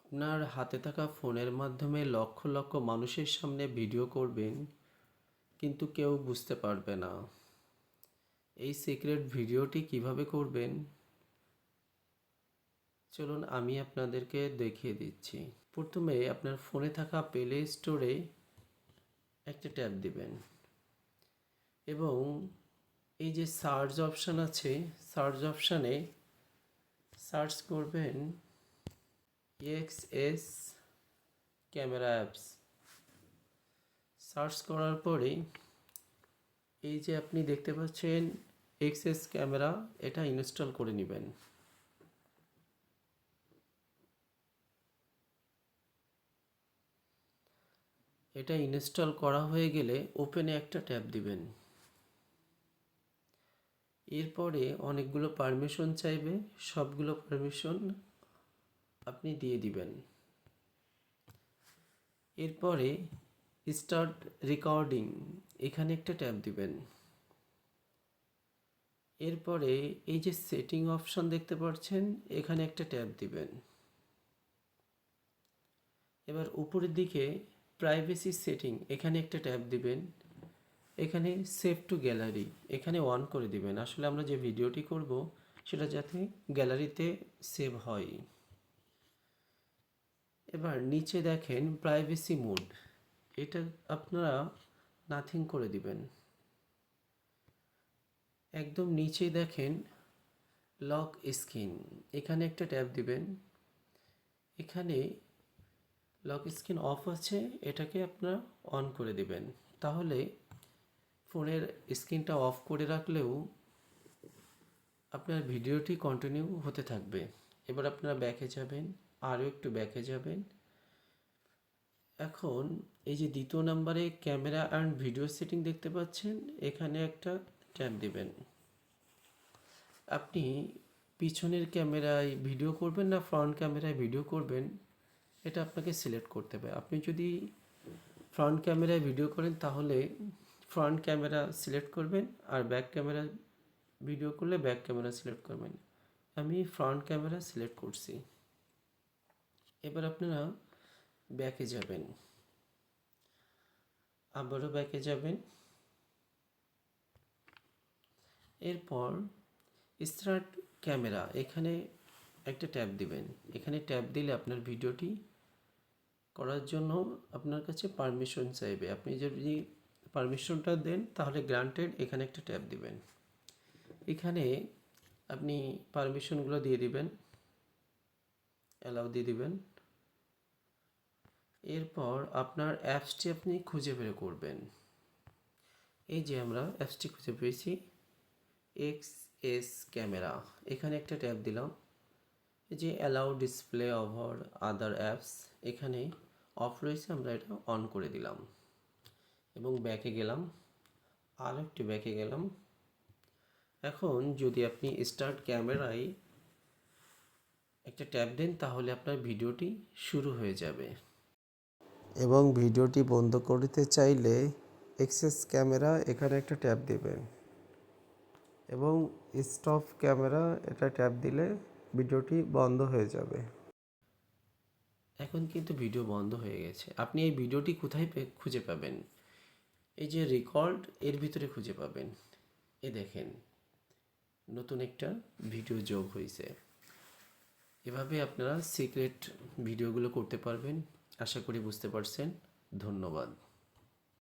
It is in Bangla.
আপনার হাতে থাকা ফোনের মাধ্যমে লক্ষ লক্ষ মানুষের সামনে ভিডিও করবেন, কিন্তু কেউ বুঝতে পারবে না। এই সিক্রেট ভিডিওটি কিভাবে করবেন, চলুন আমি আপনাদেরকে দেখিয়ে দিচ্ছি। প্রথমে আপনার ফোনে থাকা প্লে স্টোরে একটা ট্যাব দিবেন এবং এই যে সার্চ অপশান আছে, সার্চ অপশানে সার্চ করবেন এক্সএস ক্যামেরা অ্যাপস। সার্চ করার পরে এই যে আপনি দেখতে পাচ্ছেন এক্সএস ক্যামেরা, এটা ইনস্টল করে নেবেন। এটা ইনস্টল করা হয়ে গেলে ওপেনে একটা ট্যাব দিবেন। এরপরে অনেকগুলো পারমিশন চাইবে, সবগুলো পারমিশন আপনি দিয়ে দিবেন। এরপরে স্টার্ট রেকর্ডিং, এখানে একটা ট্যাব দিবেন। এরপরে এই যে সেটিং অপশন দেখতে পাচ্ছেন, এখানে একটা ট্যাব দিবেন। এবার উপরের দিকে প্রাইভেসি সেটিং, এখানে একটা ট্যাব দিবেন। এখানে সেভ টু গ্যালারি, এখানে অন করে দিবেন। আসলে আমরা যে ভিডিওটি করব সেটা যাতে গ্যালারিতে সেভ হয়। এবার নিচে দেখেন প্রাইভেসি মোড, এটা আপনারা নাথিং করে দিবেন। একদম নিচে দেখেন লক স্ক্রিন, এখানে একটা ট্যাব দিবেন। এখানে লক স্ক্রিন অফ আছে, এটাকে আপনারা অন করে দিবেন। তাহলে ফোনের স্ক্রিনটা অফ করে রাখলেও আপনার ভিডিওটি কন্টিনিউ হতে থাকবে। এবার আপনারা ব্যাকে যাবেন, আরও একটু ব্যাকে যাবেন। এখন এই যে দ্বিতীয় নাম্বারে ক্যামেরা অ্যান্ড ভিডিও সেটিং দেখতে পাচ্ছেন, এখানে একটা ট্যাব দিবেন। আপনি পিছনের ক্যামেরায় ভিডিও করবেন না ফ্রন্ট ক্যামেরায় ভিডিও করবেন, এটা আপনাকে সিলেক্ট করতে হবে। আপনি যদি ফ্রন্ট ক্যামেরায় ভিডিও করেন তাহলে ফ্রন্ট ক্যামেরা সিলেক্ট করবেন, আর ব্যাক ক্যামেরা ভিডিও করলে ব্যাক ক্যামেরা সিলেক্ট করবেন। আমি ফ্রন্ট ক্যামেরা সিলেক্ট করছি। এবার আপনারা ব্যাকে যাবেন, আবারও ব্যাকে যাবেন। এরপর স্টার্ট ক্যামেরা, এখানে একটা ট্যাব দিবেন। এখানে ট্যাব দিলে আপনার ভিডিওটি করার জন্য আপনার কাছে পারমিশন চাইবে। আপনি যদি পারমিশনটা দেন তাহলে গ্রান্টেড, এখানে একটা ট্যাব দিবেন। এখানে আপনি পারমিশনগুলো দিয়ে দিবেন, অ্যালাউ দিয়ে দিবেন। এরপর আপনার অ্যাপসটি আপনি খুঁজে বের করবেন। এই যে আমরা অ্যাপসটি খুঁজে পেয়েছি, এক্সএস ক্যামেরা, এখানে একটা ট্যাব দিলাম। এই যে অ্যালাউ ডিসপ্লে ওভার আদার অ্যাপস, এখানে অফ রয়েছে, আমরা এটা অন করে দিলাম এবং ব্যাকে গেলাম, আর একটু ব্যাকে গেলাম। এখন যদি আপনি স্টার্ট ক্যামেরায় একটা ট্যাব দেন তাহলে আপনার ভিডিওটি শুরু হয়ে যাবে। এবং ভিডিওটি বন্ধ করতে চাইলে এক্সএস ক্যামেরা, এখানে একটা ট্যাব দেবেন এবং স্টপ ক্যামেরা, এটা ট্যাব দিলে ভিডিওটি বন্ধ হয়ে যাবে। এখন কিন্তু ভিডিও বন্ধ হয়ে গেছে। আপনি এই ভিডিওটি কোথায় খুঁজে পাবেন? এই যে রেকর্ড, এর ভিতরে খুঁজে পাবেন। এ দেখেন নতুন একটা ভিডিও যোগ হয়েছে। এভাবে আপনারা সিক্রেট ভিডিওগুলো করতে পারবেন। আশা করি বুঝতে পারছেন। ধন্যবাদ।